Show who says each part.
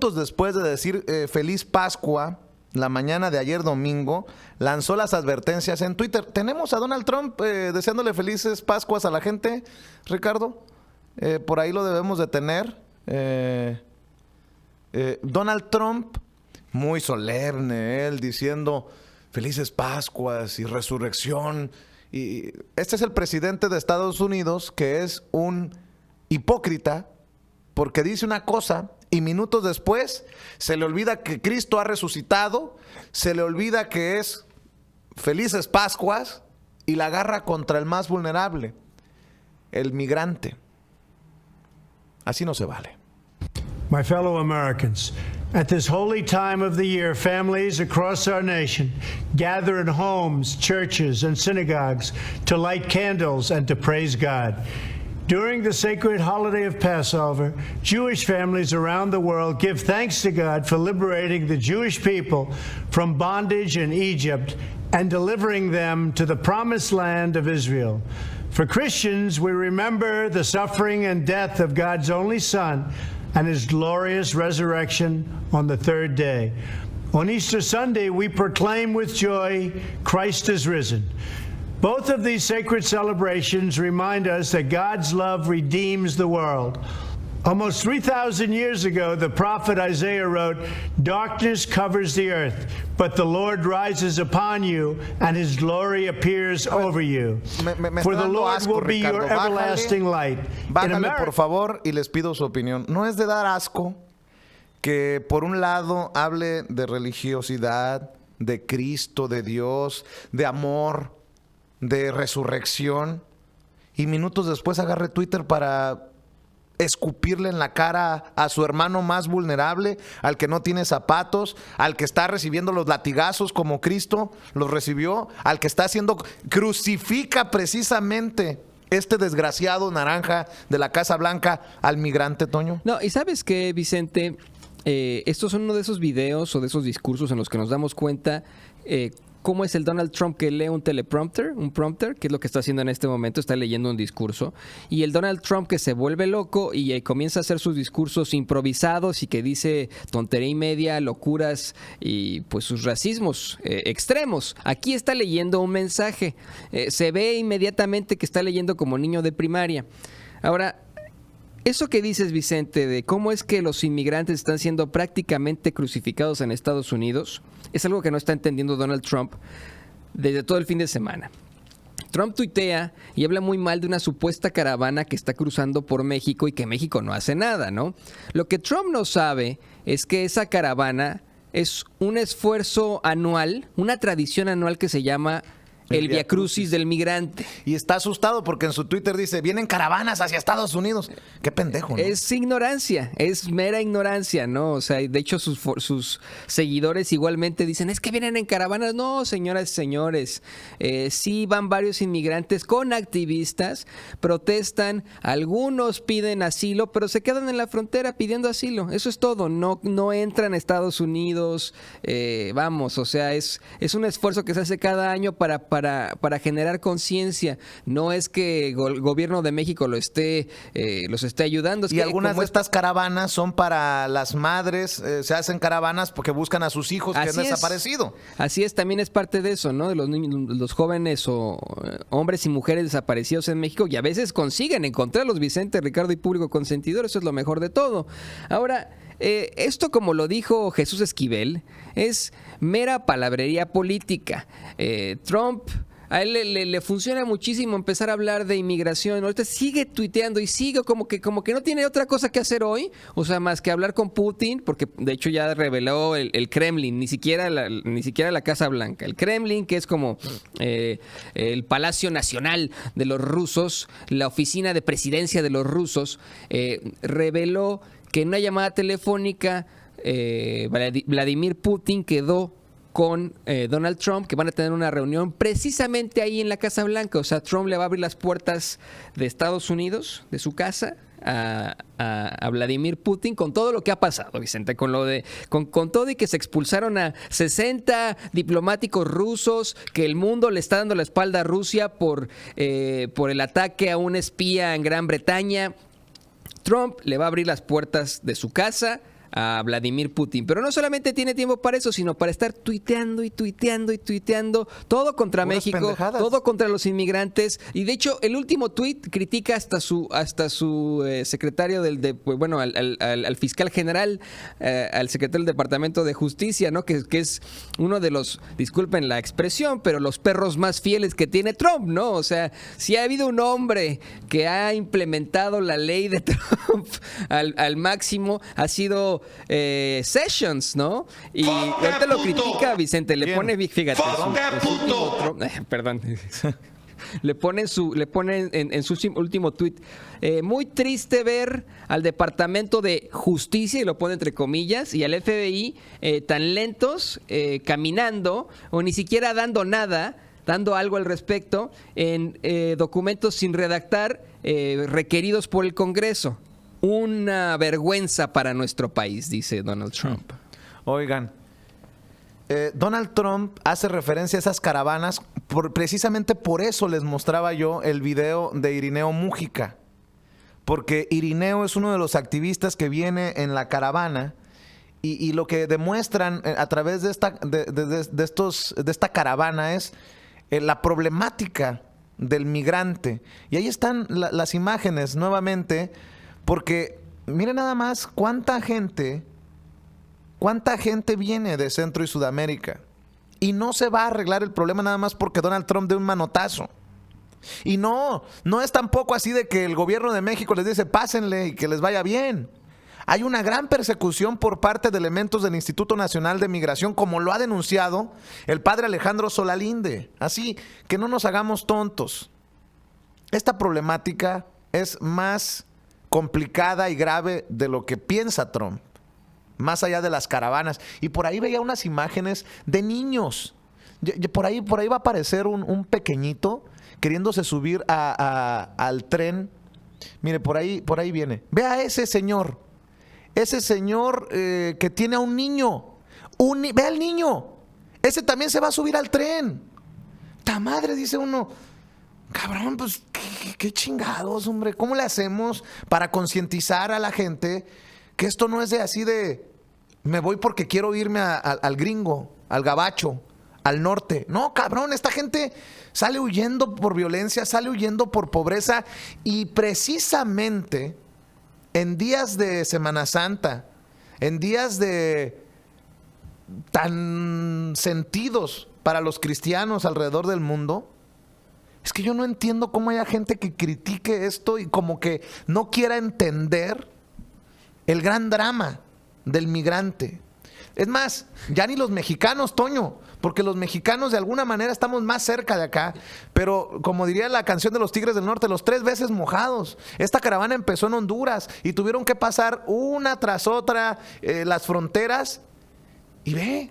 Speaker 1: después de decir feliz Pascua, la mañana de ayer domingo, lanzó las advertencias en Twitter. Tenemos a Donald Trump deseándole felices Pascuas a la gente, Ricardo. Por ahí lo debemos de tener. Donald Trump, muy solemne, él diciendo felices Pascuas y resurrección. Y este es el presidente de Estados Unidos, que es un hipócrita, porque dice una cosa y minutos después se le olvida que Cristo ha resucitado, se le olvida que es felices Pascuas y la agarra contra el más vulnerable, el migrante. Así no se vale.
Speaker 2: My fellow Americans, at this holy time of the year, families across our nation gather in homes, churches, and synagogues to light candles and to praise God. During the sacred holiday of Passover, Jewish families around the world give thanks to God for liberating the Jewish people from bondage in Egypt and delivering them to the promised land of Israel. For Christians, we remember the suffering and death of God's only Son and his glorious resurrection on the third day. On Easter Sunday, we proclaim with joy, Christ is risen. Both of these sacred celebrations remind us that God's love redeems the world. Almost 3,000 years ago, the prophet Isaiah wrote, "Darkness covers the earth, but the Lord rises upon you, and his glory appears over you. For the Lord will be your everlasting light."
Speaker 1: Bájale, por favor, y les pido su opinión. No es de dar asco que, por un lado, hable de religiosidad, de Cristo, de Dios, de amor, de resurrección, y minutos después agarre Twitter para escupirle en la cara a su hermano más vulnerable, al que no tiene zapatos, al que está recibiendo los latigazos como Cristo los recibió, al que está haciendo, crucifica precisamente este desgraciado naranja de la Casa Blanca al migrante, Toño.
Speaker 3: No, y ¿sabes qué, Vicente? Estos son uno de esos videos o de esos discursos en los que nos damos cuenta cómo es el Donald Trump que lee un prompter, que es lo que está haciendo en este momento, está leyendo un discurso, y el Donald Trump que se vuelve loco y comienza a hacer sus discursos improvisados y que dice tontería y media, locuras y pues sus racismos extremos. Aquí está leyendo un mensaje, se ve inmediatamente que está leyendo como niño de primaria. Ahora, eso que dices, Vicente, de cómo es que los inmigrantes están siendo prácticamente crucificados en Estados Unidos, es algo que no está entendiendo Donald Trump desde todo el fin de semana. Trump tuitea y habla muy mal de una supuesta caravana que está cruzando por México y que México no hace nada, ¿no? Lo que Trump no sabe es que esa caravana es un esfuerzo anual, una tradición anual que se llama el viacrucis del migrante.
Speaker 1: Y está asustado porque en su Twitter dice, vienen caravanas hacia Estados Unidos. Qué pendejo, ¿no? Es
Speaker 3: ignorancia, es mera ignorancia, ¿no? O sea, de hecho sus seguidores igualmente dicen, es que vienen en caravanas. No, señoras y señores, sí van varios inmigrantes con activistas, protestan, algunos piden asilo, pero se quedan en la frontera pidiendo asilo. Eso es todo, no entran a Estados Unidos, vamos, o sea, es un esfuerzo que se hace cada año para generar conciencia. No es que el gobierno de México los esté ayudando. Es
Speaker 1: y
Speaker 3: que
Speaker 1: algunas de estas caravanas son para las madres, se hacen caravanas porque buscan a sus hijos que han desaparecido.
Speaker 3: Así es, también es parte de eso, ¿no? De los niños, los jóvenes o hombres y mujeres desaparecidos en México, y a veces consiguen encontrarlos, Vicente, Ricardo y público consentidor. Eso es lo mejor de todo. Ahora, esto, como lo dijo Jesús Esquivel, es mera palabrería política. Trump, a él le funciona muchísimo empezar a hablar de inmigración. Ahorita sigue tuiteando y sigue como que no tiene otra cosa que hacer hoy, o sea, más que hablar con Putin, porque de hecho ya reveló el Kremlin, ni siquiera la Casa Blanca. El Kremlin, que es como el Palacio Nacional de los rusos, la oficina de presidencia de los rusos, reveló que en una llamada telefónica Vladimir Putin quedó con Donald Trump, que van a tener una reunión precisamente ahí en la Casa Blanca. O sea, Trump le va a abrir las puertas de Estados Unidos, de su casa, a Vladimir Putin, con todo lo que ha pasado, Vicente, con todo y que se expulsaron a 60 diplomáticos rusos, que el mundo le está dando la espalda a Rusia por el ataque a un espía en Gran Bretaña. Trump le va a abrir las puertas de su casa a Vladimir Putin. Pero no solamente tiene tiempo para eso, sino para estar tuiteando y tuiteando y tuiteando, todo contra
Speaker 1: Puras
Speaker 3: México,
Speaker 1: pendejadas.
Speaker 3: todo contra los inmigrantes. Y de hecho, el último tuit critica hasta su secretario al fiscal general, al secretario del Departamento de Justicia, ¿no? Que es uno de los, disculpen la expresión, pero los perros más fieles que tiene Trump, ¿no? O sea, si ha habido un hombre que ha implementado la ley de Trump al máximo, ha sido Sessions, ¿no? Y ahorita lo critica, Vicente, le pone, fíjate, perdón. Le pone en su último tuit, muy triste ver al Departamento de Justicia, y lo pone entre comillas, y al FBI tan lentos caminando o ni siquiera dando algo al respecto en documentos sin redactar requeridos por el Congreso. Una vergüenza para nuestro país, dice Donald Trump.
Speaker 1: Oigan, Donald Trump hace referencia a esas caravanas, precisamente por eso les mostraba yo el video de Irineo Mújica, porque Irineo es uno de los activistas que viene en la caravana y lo que demuestran a través de esta caravana es la problemática del migrante. Y ahí están las imágenes nuevamente, porque miren nada más cuánta gente viene de Centro y Sudamérica. Y no se va a arreglar el problema nada más porque Donald Trump dé un manotazo. Y no es tampoco así de que el gobierno de México les dice pásenle y que les vaya bien. Hay una gran persecución por parte de elementos del Instituto Nacional de Migración, como lo ha denunciado el padre Alejandro Solalinde. Así que no nos hagamos tontos. Esta problemática es más complicada y grave de lo que piensa Trump, más allá de las caravanas. Y por ahí veía unas imágenes de niños. Por ahí va a aparecer un pequeñito queriéndose subir al tren. Mire, por ahí viene. Vea a ese señor que tiene a un niño. Ve al niño. Ese también se va a subir al tren. ¡Ta madre!, dice uno. Cabrón, pues, ¿qué chingados, hombre? ¿Cómo le hacemos para concientizar a la gente que esto no es de así de me voy porque quiero irme al gringo, al gabacho, al norte? No, cabrón, esta gente sale huyendo por violencia, sale huyendo por pobreza, y precisamente en días de Semana Santa, en días tan sentidos para los cristianos alrededor del mundo, es que yo no entiendo cómo haya gente que critique esto y como que no quiera entender el gran drama del migrante. Es más, ya ni los mexicanos, Toño, porque los mexicanos de alguna manera estamos más cerca de acá, pero como diría la canción de los Tigres del Norte, los 3 veces mojados. Esta caravana empezó en Honduras y tuvieron que pasar una tras otra las fronteras. Y ve.